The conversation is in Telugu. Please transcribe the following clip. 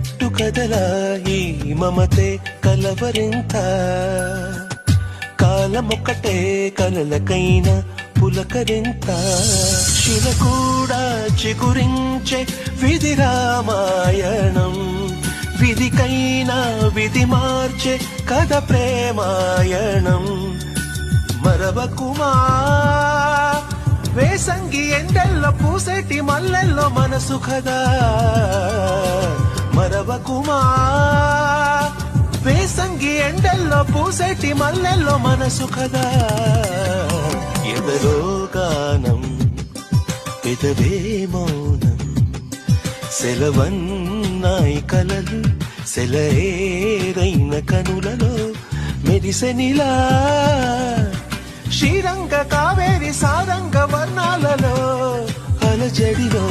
చెట్టు కదలా ఈ మమతే కలవరింత కాలమొక్కటే కలలకైనా పులకరింత శిల కూడా చిగురించే విధి రామాయణం విధికైనా విధి మార్చే కథ ప్రేమాయణం మరవకుమా వేసంగి ఎండల్లో పూసేటి మల్లెల్లో మనసు కదా మరవకుమా వేసంగి ఎండల్లో పూసేటి మల్లెల్లో మనసు కదా ఎదలో గానం పెదవే మౌనం సెలవన్నాయి కలలు సెలయేరైన కనులలో మెరిసెనిలా శ్రీరంగ కావేరి సారంగ వర్ణాలలో అలజడిలో